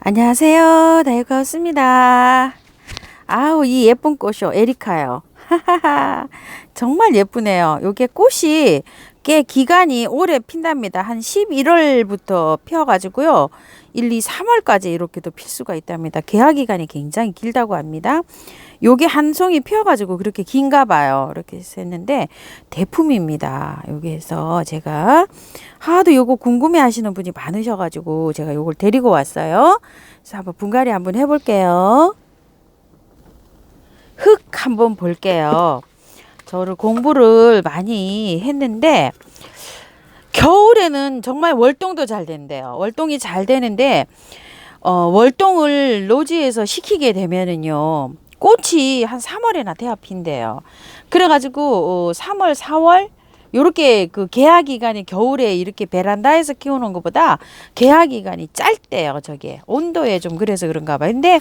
안녕하세요. 다육하우스입니다. 아우, 이 예쁜 꽃이요. 에리카요. 정말 예쁘네요. 요게 꽃이 꽤 기간이 오래 핀답니다. 한 11월부터 피어가지고요. 1, 2, 3월까지 이렇게도 필 수가 있답니다. 개화 기간이 굉장히 길다고 합니다. 요게 한 송이 피어가지고 그렇게 긴가 봐요. 이렇게 했는데 대품입니다. 여기에서 제가 하도 요거 궁금해 하시는 분이 많으셔가지고 제가 요걸 데리고 왔어요. 그래서 한번 분갈이 한번 해볼게요. 흙 한번 볼게요. 저를 공부를 많이 했는데 겨울에는 정말 월동도 잘 된대요. 월동이 잘 되는데 월동을 노지에서 시키게 되면은요. 꽃이 한 3월에나 돼야 핀대요. 그래가지고 3월, 4월 요렇게 그 개화 기간이 겨울에 이렇게 베란다에서 키우는 것보다 개화 기간이 짧대요. 저게 온도에 좀 그래서 그런가 봐요. 근데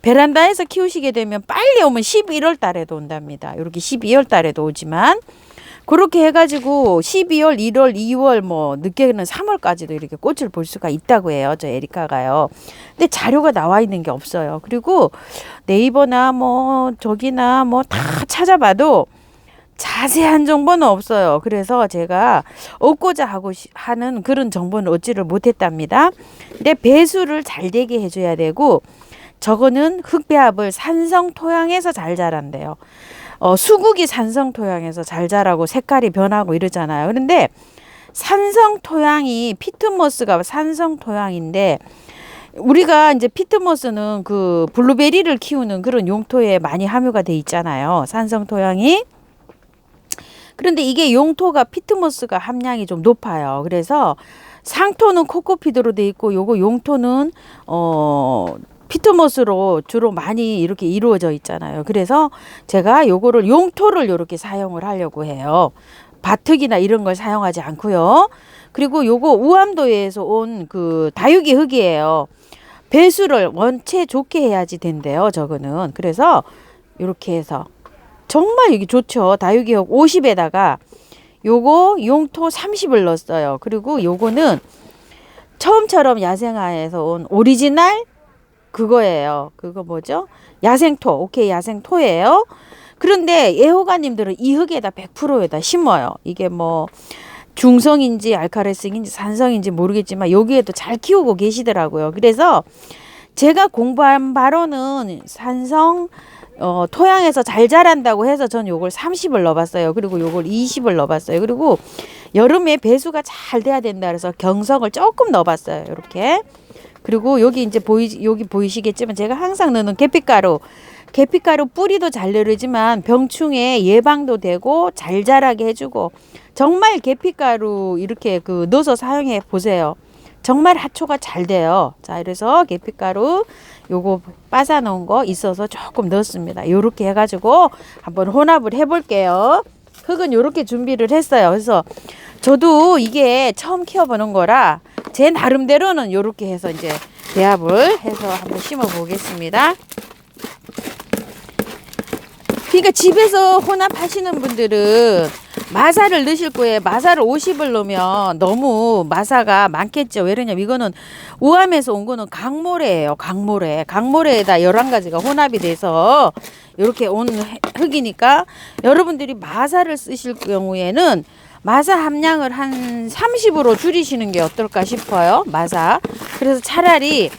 베란다에서 키우시게 되면 빨리 오면 11월 달에도 온답니다. 이렇게 12월 달에도 오지만 그렇게 해가지고 12월, 1월, 2월 뭐 늦게는 3월까지도 이렇게 꽃을 볼 수가 있다고 해요. 저 에리카가요. 근데 자료가 나와 있는 게 없어요. 그리고 네이버나 뭐 저기나 뭐 다 찾아봐도 자세한 정보는 없어요. 그래서 제가 얻고자 하는 그런 정보는 얻지를 못했답니다. 근데 배수를 잘 되게 해줘야 되고 저거는 흙배합을 산성 토양에서 잘 자란대요. 수국이 산성 토양에서 잘 자라고 색깔이 변하고 이러잖아요. 그런데 산성 토양이 피트모스가 산성 토양인데 우리가 이제 피트모스는 그 블루베리를 키우는 그런 용토에 많이 함유가 돼 있잖아요. 산성 토양이. 그런데 이게 용토가 피트모스가 함량이 좀 높아요. 그래서 상토는 코코피드로 돼 있고 요거 용토는 피트모스로 주로 많이 이렇게 이루어져 있잖아요. 그래서 제가 요거를 용토를 이렇게 사용을 하려고 해요. 바특이나 이런 걸 사용하지 않고요. 그리고 요거 우암도에서 온 그 다육이 흙이에요. 배수를 원체 좋게 해야지 된대요. 저거는. 그래서 이렇게 해서 정말 이게 좋죠. 다육이 흙 50에다가 요거 용토 30을 넣었어요. 그리고 요거는 처음처럼 야생화에서 온 오리지널 그거예요. 그거 뭐죠? 야생토. 오케이, 야생토예요. 그런데 애호가님들은 이 흙에다 100%에다 심어요. 이게 뭐 중성인지 알카레스인지 산성인지 모르겠지만 여기에도 잘 키우고 계시더라고요. 그래서 제가 공부한 바로는 산성 토양에서 잘 자란다고 해서 전 요걸 30을 넣어봤어요. 그리고 요걸 20을 넣어봤어요. 그리고 여름에 배수가 잘 돼야 된다 그래서 경석을 조금 넣어봤어요. 이렇게. 그리고 여기 이제 여기 보이시겠지만 제가 항상 넣는 계피가루 뿌리도 잘 내리지만 병충해 예방도 되고 잘 자라게 해주고 정말 계피가루 이렇게 그 넣어서 사용해 보세요. 정말 하초가 잘 돼요. 자, 그래서 계피가루 요거 빠사 놓은 거 있어서 조금 넣었습니다. 요렇게 해가지고 한번 혼합을 해볼게요. 흙은 요렇게 준비를 했어요. 그래서 저도 이게 처음 키워보는 거라 제 나름대로는 요렇게 해서 이제 배합을 해서 한번 심어 보겠습니다. 그러니까 집에서 혼합하시는 분들은 마사를 넣으실 거예요. 마사를 50을 넣으면 너무 마사가 많겠죠. 왜냐면 이거는 우암에서 온 거는 강모래예요. 강모래에다 11가지가 혼합이 돼서 이렇게 온 흙이니까 여러분들이 마사를 쓰실 경우에는 마사 함량을 한 30으로 줄이시는 게 어떨까 싶어요. 마사. 그래서 차라리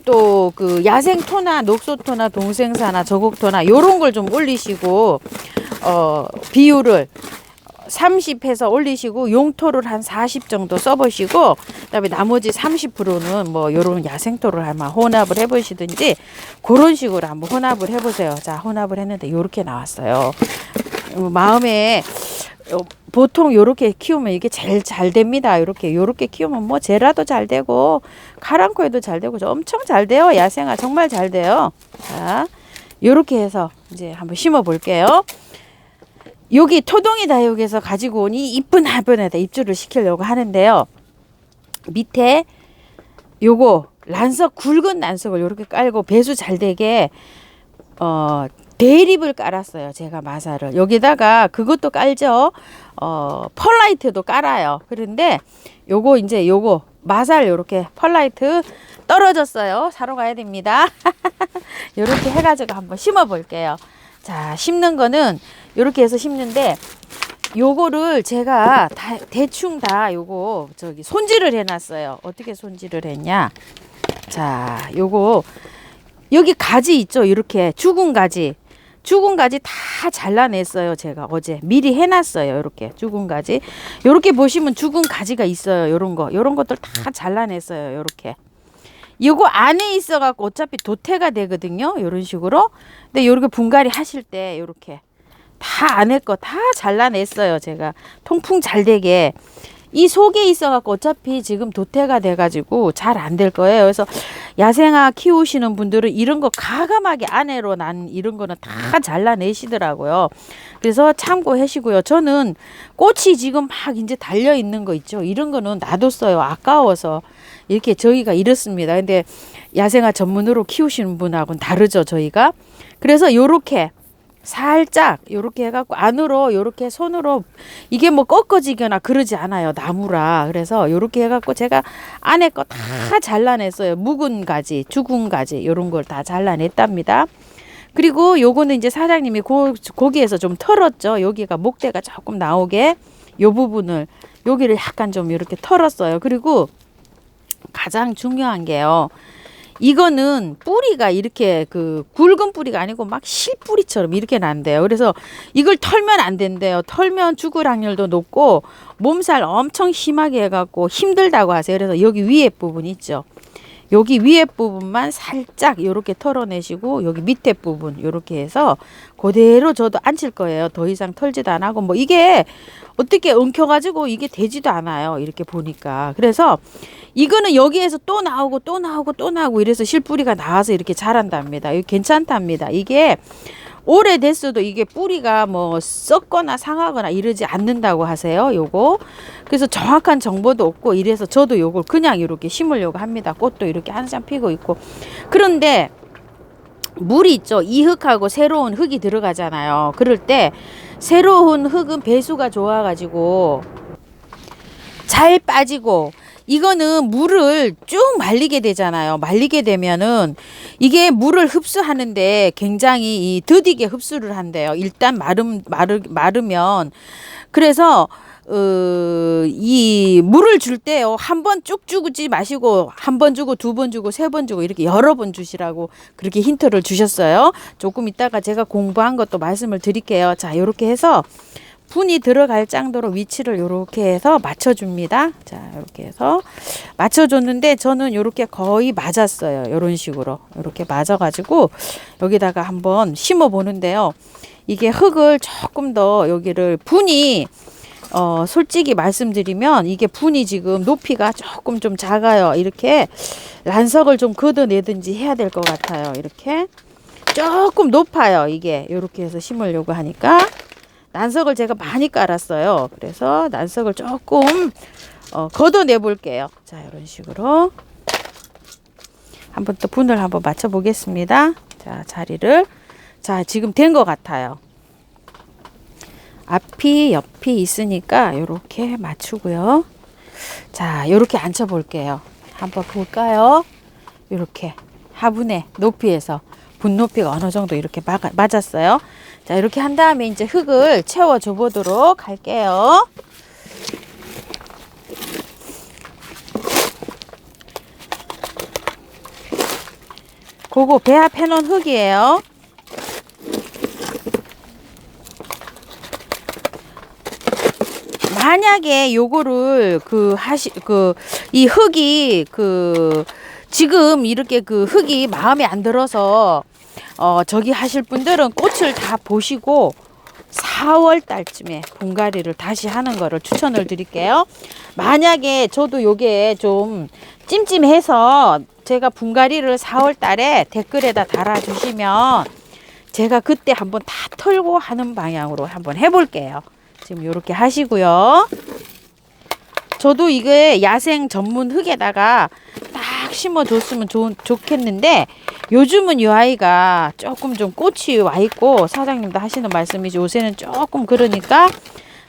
또 그 야생토나 녹소토나 동생사나 저곡토나 요런 걸 좀 올리시고 비율을 30 해서 올리시고 용토를 한 40 정도 써보시고 그다음에 나머지 30%는 뭐 요런 야생토를 아마 혼합을 해보시든지 그런 식으로 한번 혼합을 해보세요. 자, 혼합을 했는데 요렇게 나왔어요. 마음에 보통 요렇게 키우면 이게 제일 잘 됩니다. 요렇게 키우면 뭐 제라도 잘 되고 카랑코에도 잘 되고 엄청 잘 돼요. 야생화 정말 잘 돼요. 자, 요렇게 해서 이제 한번 심어 볼게요. 여기 토동이 다육에서 가지고 온 이 이쁜 화분에다 입주를 시키려고 하는데요. 밑에 요거 굵은 란석을 요렇게 깔고 배수 잘 되게 대립을 깔았어요. 제가 마사를. 여기다가 그것도 깔죠. 펄라이트도 깔아요. 그런데 요거 마사를 요렇게 펄라이트 떨어졌어요. 사러 가야 됩니다. 이렇게 해가지고 한번 심어 볼게요. 자, 심는 거는 이렇게 해서 심는데 요거를 제가 대충 다 요거 저기 손질을 해놨어요. 어떻게 손질을 했냐? 자, 요거 여기 가지 있죠? 이렇게 죽은 가지 다 잘라냈어요. 제가 어제 미리 해놨어요. 이렇게 죽은 가지. 이렇게 보시면 죽은 가지가 있어요. 요런 것들 다 잘라냈어요. 요렇게. 이거 안에 있어갖고 어차피 도태가 되거든요. 요런 식으로. 근데 요렇게 분갈이 하실 때 요렇게 다 안에 거 다 잘라냈어요. 제가 통풍 잘 되게. 이 속에 있어갖고 어차피 지금 도태가 돼가지고 잘 안 될 거예요. 그래서 야생화 키우시는 분들은 이런 거 가감하게 안으로 난 이런 거는 다 잘라내시더라고요. 그래서 참고하시고요. 저는 꽃이 지금 막 이제 달려 있는 거 있죠. 이런 거는 놔뒀어요. 아까워서. 이렇게 저희가 이렇습니다. 근데 야생화 전문으로 키우시는 분하고는 다르죠. 저희가. 그래서 요렇게 살짝 요렇게 해갖고 안으로 요렇게 손으로 이게 뭐 꺾어지거나 그러지 않아요. 나무라. 그래서 요렇게 해갖고 제가 안에 거 다 잘라냈어요. 묵은 가지, 죽은 가지 요런 걸 다 잘라냈답니다. 그리고 요거는 이제 사장님이 고기에서 좀 털었죠. 여기가 목대가 조금 나오게 요 부분을 여기를 약간 좀 이렇게 털었어요. 그리고 가장 중요한 게요. 이거는 뿌리가 이렇게 그 굵은 뿌리가 아니고 막 실뿌리처럼 이렇게 난대요. 그래서 이걸 털면 안 된대요. 털면 죽을 확률도 높고 몸살 엄청 심하게 해갖고 힘들다고 하세요. 그래서 여기 위에 부분 있죠. 여기 위에 부분만 살짝 이렇게 털어내시고 여기 밑에 부분 이렇게 해서 그대로 저도 앉힐 거예요. 더 이상 털지도 안 하고 뭐 이게 어떻게 엉켜가지고 이게 되지도 않아요. 이렇게 보니까. 그래서 이거는 여기에서 또 나오고 또 나오고 또 나오고 이래서 실뿌리가 나와서 이렇게 자란답니다. 이거 괜찮답니다. 이게 오래됐어도 이게 뿌리가 뭐 썩거나 상하거나 이러지 않는다고 하세요. 요거. 그래서 정확한 정보도 없고 이래서 저도 요걸 그냥 이렇게 심으려고 합니다. 꽃도 이렇게 한참 피고 있고. 그런데 물이 있죠. 이 흙하고 새로운 흙이 들어가잖아요. 그럴 때 새로운 흙은 배수가 좋아가지고 잘 빠지고 이거는 물을 쭉 말리게 되잖아요. 말리게 되면은 이게 물을 흡수하는데 굉장히 더디게 흡수를 한대요. 일단 마르면. 그래서 이 물을 줄 때요. 한 번 쭉 주지 마시고 한 번 주고 두 번 주고 세 번 주고 이렇게 여러 번 주시라고 그렇게 힌트를 주셨어요. 조금 이따가 제가 공부한 것도 말씀을 드릴게요. 자, 요렇게 해서 분이 들어갈 정도로 위치를 요렇게 해서 맞춰줍니다. 자, 이렇게 해서 맞춰줬는데 저는 요렇게 거의 맞았어요. 요런 식으로 요렇게 맞아가지고 여기다가 한번 심어 보는데요. 이게 흙을 조금 더 여기를 분이 솔직히 말씀드리면 이게 분이 지금 높이가 조금 좀 작아요. 이렇게 란석을 좀 걷어내든지 해야 될 것 같아요. 이렇게 조금 높아요. 이게 이렇게 해서 심으려고 하니까 난석을 제가 많이 깔았어요. 그래서 난석을 조금 걷어내 볼게요. 자, 이런 식으로 한번 또 분을 한번 맞춰 보겠습니다. 자, 자리를 자, 지금 된 것 같아요. 앞이 옆이 있으니까 이렇게 맞추고요. 자, 이렇게 앉혀 볼게요. 한번 볼까요? 이렇게 화분의 높이에서 분 높이가 어느 정도 이렇게 맞았어요. 자, 이렇게 한 다음에 이제 흙을 채워줘 보도록 할게요. 그거 배합해 놓은 흙이에요. 만약에 요거를 이 흙이 지금 이렇게 흙이 마음에 안 들어서 저기 하실 분들은 꽃을 다 보시고 4월 달쯤에 분갈이를 다시 하는 거를 추천을 드릴게요. 만약에 저도 요게 좀 찜찜해서 제가 분갈이를 4월 달에 댓글에다 달아주시면 제가 그때 한번 다 털고 하는 방향으로 한번 해볼게요. 지금 요렇게 하시고요. 저도 이게 야생 전문 흙에다가 딱 심어줬으면 좋겠는데 요즘은 이 아이가 조금 좀 꽃이 와 있고 사장님도 하시는 말씀이지 요새는 조금 그러니까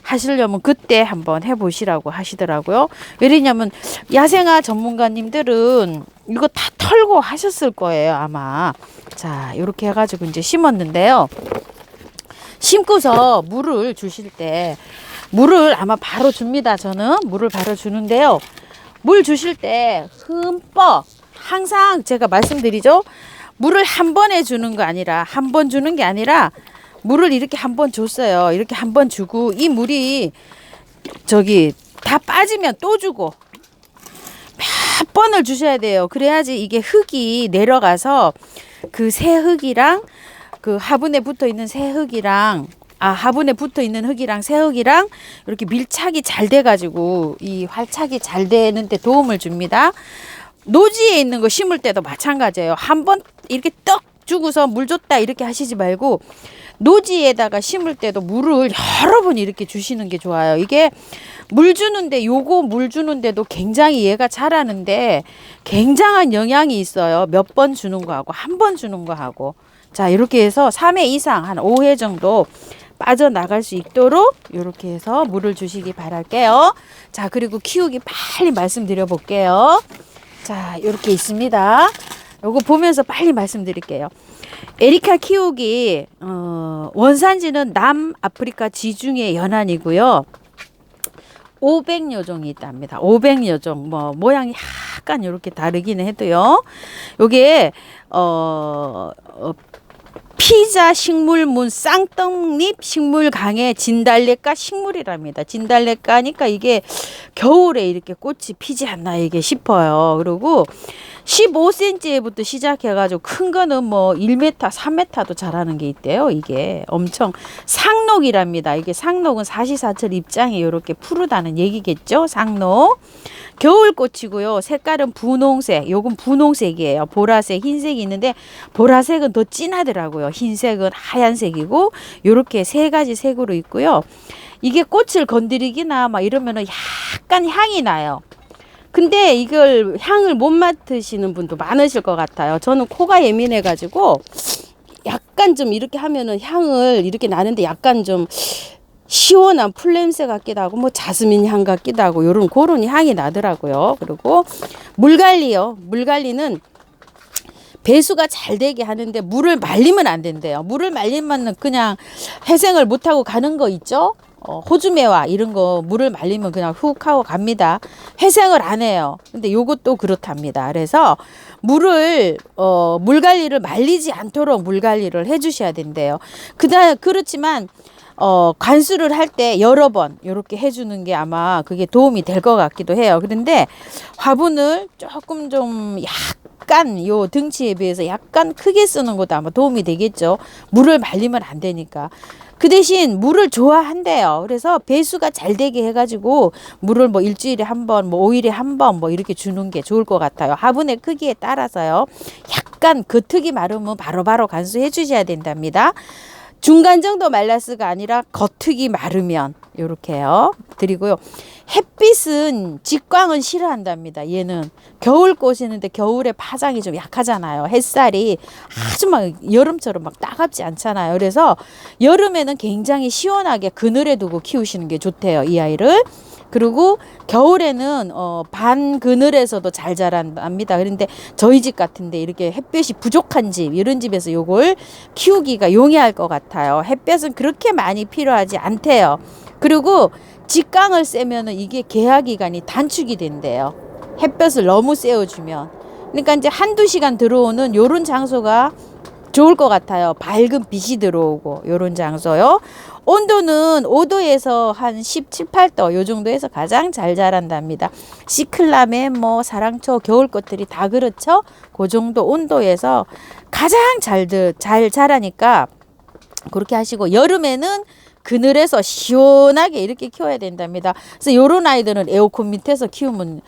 하시려면 그때 한번 해보시라고 하시더라고요. 왜냐면 야생화 전문가님들은 이거 다 털고 하셨을 거예요, 아마. 자, 이렇게 해가지고 이제 심었는데요. 심고서 물을 주실 때 물을 아마 바로 줍니다. 저는 물을 바로 주는데요. 물 주실 때 흠뻑, 항상 제가 말씀드리죠. 물을 한 번에 주는 거 아니라, 한 번 주는 게 아니라 물을 이렇게 한 번 줬어요. 이렇게 한 번 주고 이 물이 다 빠지면 또 주고 몇 번을 주셔야 돼요. 그래야지 이게 흙이 내려가서 그 새 흙이랑 그 화분에 붙어 있는 새 흙이랑 화분에 붙어 있는 흙이랑 새 흙이랑 이렇게 밀착이 잘 돼가지고 이 활착이 잘 되는데 도움을 줍니다. 노지에 있는 거 심을 때도 마찬가지예요. 한 번 이렇게 떡 주고서 물 줬다 이렇게 하시지 말고 노지에다가 심을 때도 물을 여러 번 이렇게 주시는 게 좋아요. 이게 물 주는데 물 주는데도 굉장히 얘가 자라는데 굉장한 영향이 있어요. 몇 번 주는 거하고 한 번 주는 거하고. 자, 이렇게 해서 3회 이상 한 5회 정도 빠져나갈 수 있도록 이렇게 해서 물을 주시기 바랄게요. 자, 그리고 키우기 빨리 말씀드려 볼게요. 자, 이렇게 있습니다. 요거 보면서 빨리 말씀드릴게요. 에리카 키우기 원산지는 남아프리카 지중해 연안이고요. 500여 종이 있답니다. 500여 종. 모양이 약간 이렇게 다르기는 해도요. 요게 피자 식물문 쌍떡잎 식물강의 진달래과 식물이랍니다. 진달래과니까 이게 겨울에 이렇게 꽃이 피지 않나 이게 싶어요. 그리고 15cm부터 시작해가지고 큰 거는 1m, 3m도 자라는 게 있대요. 이게 엄청 상록이랍니다. 이게 상록은 사시사철 입장이 이렇게 푸르다는 얘기겠죠. 상록. 겨울꽃이고요. 색깔은 분홍색. 요건 분홍색이에요. 보라색, 흰색이 있는데 보라색은 더 진하더라고요. 흰색은 하얀색이고 요렇게 세 가지 색으로 있고요. 이게 꽃을 건드리기나 이러면은 약간 향이 나요. 근데 이걸 향을 못 맡으시는 분도 많으실 것 같아요. 저는 코가 예민해가지고 약간 좀 이렇게 하면은 향을 이렇게 나는데 약간 좀 시원한 풀냄새 같기도 하고 자스민 향 같기도 하고 요런 그런 향이 나더라고요. 그리고 물관리요. 물관리는 배수가 잘 되게 하는데 물을 말리면 안 된대요. 물을 말리면 그냥 회생을 못하고 가는 거 있죠. 호주매화 이런 거 물을 말리면 그냥 훅 하고 갑니다. 회생을 안 해요. 근데 요것도 그렇답니다. 그래서 물 관리를 말리지 않도록 물 관리를 해 주셔야 된대요. 그렇지만 관수를 할 때 여러 번 이렇게 해주는 게 아마 그게 도움이 될 것 같기도 해요. 그런데 화분을 조금 좀 약간 요 등치에 비해서 약간 크게 쓰는 것도 아마 도움이 되겠죠. 물을 말리면 안 되니까. 그 대신 물을 좋아한대요. 그래서 배수가 잘 되게 해가지고 물을 일주일에 한 번, 5일에 한 번 이렇게 주는 게 좋을 것 같아요. 화분의 크기에 따라서요. 약간 겉흙이 마르면 바로바로 관수해 주셔야 된답니다. 중간 정도 말라스가 아니라 겉흙이 마르면 요렇게요. 드리고요. 햇빛은 직광은 싫어한답니다. 얘는 겨울꽃이는데 겨울에 파장이 좀 약하잖아요. 햇살이 아주 여름처럼 따갑지 않잖아요. 그래서 여름에는 굉장히 시원하게 그늘에 두고 키우시는 게 좋대요. 이 아이를. 그리고 겨울에는 반 그늘에서도 잘 자란답니다. 그런데 저희 집 같은데 이렇게 햇볕이 부족한 집, 이런 집에서 요걸 키우기가 용이할 것 같아요. 햇볕은 그렇게 많이 필요하지 않대요. 그리고 직광을 쐬면은 이게 개화 기간이 단축이 된대요. 햇볕을 너무 쐬어주면. 그러니까 이제 한두 시간 들어오는 요런 장소가 좋을 것 같아요. 밝은 빛이 들어오고 요런 장소요. 온도는 5도에서 한 17, 8도 요 정도에서 가장 잘 자란답니다. 시클라멘, 사랑초, 겨울꽃들이 다 그렇죠. 그 정도 온도에서 가장 잘 자라니까 그렇게 하시고 여름에는 그늘에서 시원하게 이렇게 키워야 된답니다. 그래서 요런 아이들은 에어컨 밑에서 키우면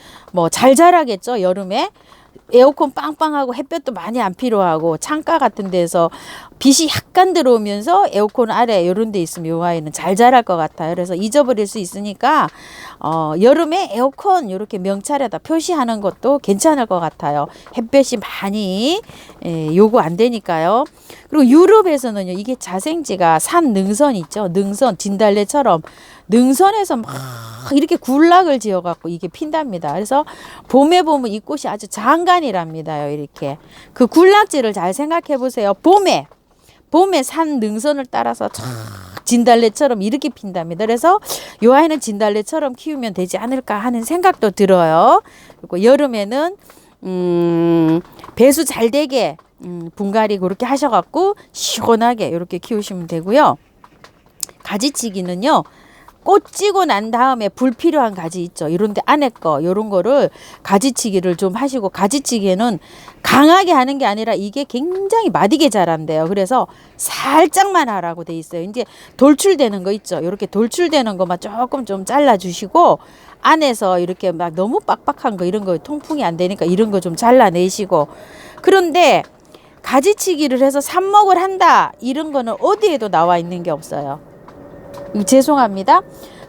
잘 자라겠죠. 여름에. 에어컨 빵빵하고 햇볕도 많이 안 필요하고 창가 같은 데서 빛이 약간 들어오면서 에어컨 아래 이런 데 있으면 요 아이는 잘 자랄 것 같아요. 그래서 잊어버릴 수 있으니까 여름에 에어컨 이렇게 명찰에다 표시하는 것도 괜찮을 것 같아요. 햇볕이 많이 요구 안 되니까요. 그리고 유럽에서는요, 이게 자생지가 산 능선 있죠. 능선 진달래처럼 능선에서 막 이렇게 굴락을 지어갖고 이게 핀답니다. 그래서 봄에 보면 이 꽃이 아주 장관이랍니다요. 이렇게 그 굴락지를 잘 생각해 보세요. 봄에 산 능선을 따라서 쫙 진달래처럼 이렇게 핀답니다. 그래서 요 아이는 진달래처럼 키우면 되지 않을까 하는 생각도 들어요. 그리고 여름에는 배수 잘 되게 분갈이 그렇게 하셔갖고 시원하게 이렇게 키우시면 되고요. 가지치기는요. 꽃 찌고 난 다음에 불필요한 가지 있죠. 이런데 안에 거 요런 거를 가지치기를 좀 하시고, 가지치기에는 강하게 하는 게 아니라 이게 굉장히 마디게 자란대요. 그래서 살짝만 하라고 돼 있어요. 이제 돌출되는 거 있죠. 이렇게 돌출되는 것만 조금 좀 잘라 주시고, 안에서 이렇게 막 너무 빡빡한 거 이런 거 통풍이 안 되니까 이런 거 좀 잘라내시고. 그런데 가지치기를 해서 삽목을 한다 이런 거는 어디에도 나와 있는 게 없어요. 죄송합니다.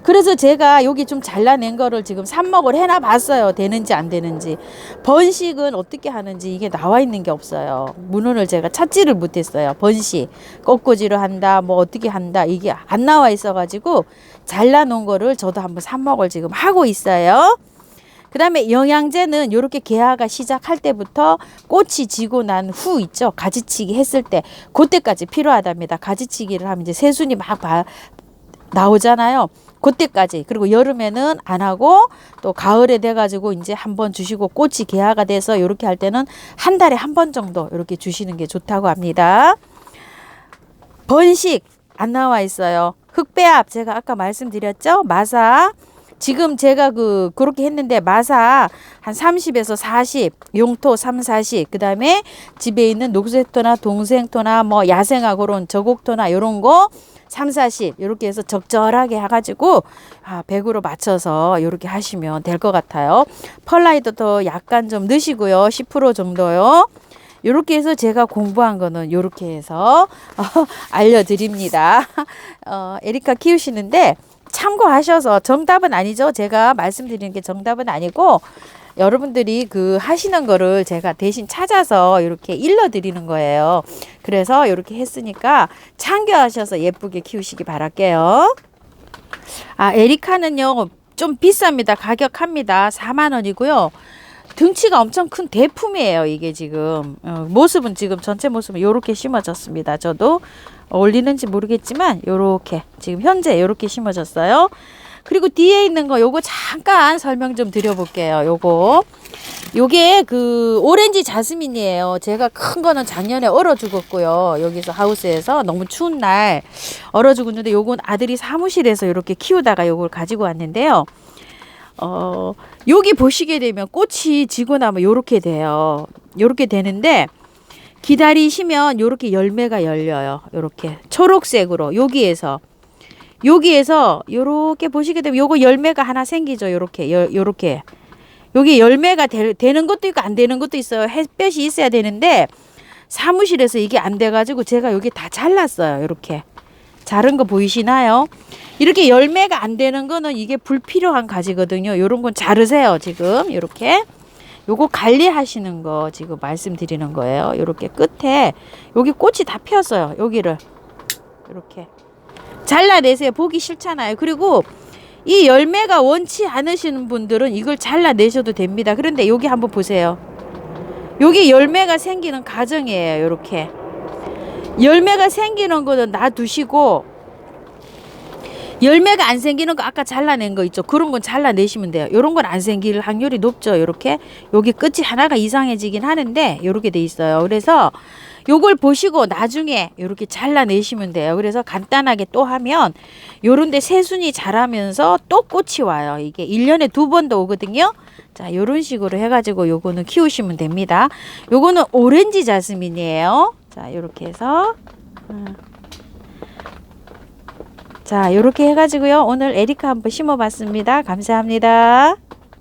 그래서 제가 여기 좀 잘라낸 거를 지금 삽목을 해놔 봤어요. 되는지 안 되는지. 번식은 어떻게 하는지 이게 나와 있는 게 없어요. 문헌을 제가 찾지를 못했어요. 번식, 꽃꽂이를 한다, 뭐 어떻게 한다, 이게 안 나와 있어가지고 잘라놓은 거를 저도 한번 삽목을 지금 하고 있어요. 그 다음에 영양제는 이렇게 개화가 시작할 때부터 꽃이 지고 난 후 있죠. 가지치기 했을 때 그때까지 필요하답니다. 가지치기를 하면 이제 새순이 막 나오잖아요. 그때까지. 그리고 여름에는 안 하고 또 가을에 돼가지고 이제 한번 주시고, 꽃이 개화가 돼서 이렇게 할 때는 한 달에 한 번 정도 이렇게 주시는 게 좋다고 합니다. 번식 안 나와 있어요. 흙배합 제가 아까 말씀드렸죠. 마사 지금 제가 그렇게 했는데 마사 한 30에서 40, 용토 3, 40, 그 다음에 집에 있는 녹색토나 동생토나 뭐 야생화 그런 저곡토나 요런 거 3, 40 이렇게 해서 적절하게 해가지고 100으로 맞춰서 이렇게 하시면 될 것 같아요. 펄라이트도 약간 좀 넣으시고요. 10% 정도요. 이렇게 해서 제가 공부한 거는 이렇게 해서 알려드립니다. 에리카 키우시는데 참고하셔서, 정답은 아니죠. 제가 말씀드리는 게 정답은 아니고 여러분들이 하시는 거를 제가 대신 찾아서 이렇게 일러드리는 거예요. 그래서 이렇게 했으니까 참고하셔서 예쁘게 키우시기 바랄게요. 에리카는요 좀 비쌉니다. 가격합니다. 4만 원이고요. 등치가 엄청 큰 대품이에요. 이게 지금 모습은 지금 전체 모습은 이렇게 심어졌습니다. 저도 어울리는지 모르겠지만 요렇게 지금 현재 요렇게 심어졌어요. 그리고 뒤에 있는 거 요거 잠깐 설명 좀 드려볼게요. 요게 오렌지 자스민이에요. 제가 큰 거는 작년에 얼어 죽었고요. 여기서 하우스에서 너무 추운 날 얼어 죽었는데, 요건 아들이 사무실에서 이렇게 키우다가 요걸 가지고 왔는데요. 여기 보시게 되면 꽃이 지고 나면 요렇게 돼요. 요렇게 되는데 기다리시면 요렇게 열매가 열려요. 요렇게 초록색으로 여기에서 요렇게 보시게 되면 요거 열매가 하나 생기죠. 요렇게 여기 열매가 되는 것도 있고 안 되는 것도 있어요. 햇볕이 있어야 되는데 사무실에서 이게 안 돼가지고 제가 여기 다 잘랐어요. 이렇게 자른 거 보이시나요? 이렇게 열매가 안 되는 거는 이게 불필요한 가지거든요. 요런 건 자르세요. 지금 이렇게 요거 관리하시는 거 지금 말씀드리는 거예요. 요렇게 끝에 여기 꽃이 다 피었어요. 여기를 이렇게 잘라내세요. 보기 싫잖아요. 그리고 이 열매가 원치 않으시는 분들은 이걸 잘라내셔도 됩니다. 그런데 여기 한번 보세요. 여기 열매가 생기는 과정이에요. 이렇게 열매가 생기는 거는 놔두시고, 열매가 안 생기는 거 아까 잘라낸 거 있죠. 그런 건 잘라내시면 돼요. 요런 건 안 생길 확률이 높죠. 이렇게 여기 끝이 하나가 이상해지긴 하는데 요렇게 돼 있어요. 그래서 요걸 보시고 나중에 요렇게 잘라내시면 돼요. 그래서 간단하게 또 하면 요런데 새순이 자라면서 또 꽃이 와요. 이게 1년에 2번 더 오거든요. 자, 요런 식으로 해가지고 요거는 키우시면 됩니다. 요거는 오렌지 자스민이에요. 자, 요렇게 해서 자, 요렇게 해가지고요. 오늘 에리카 한번 심어봤습니다. 감사합니다.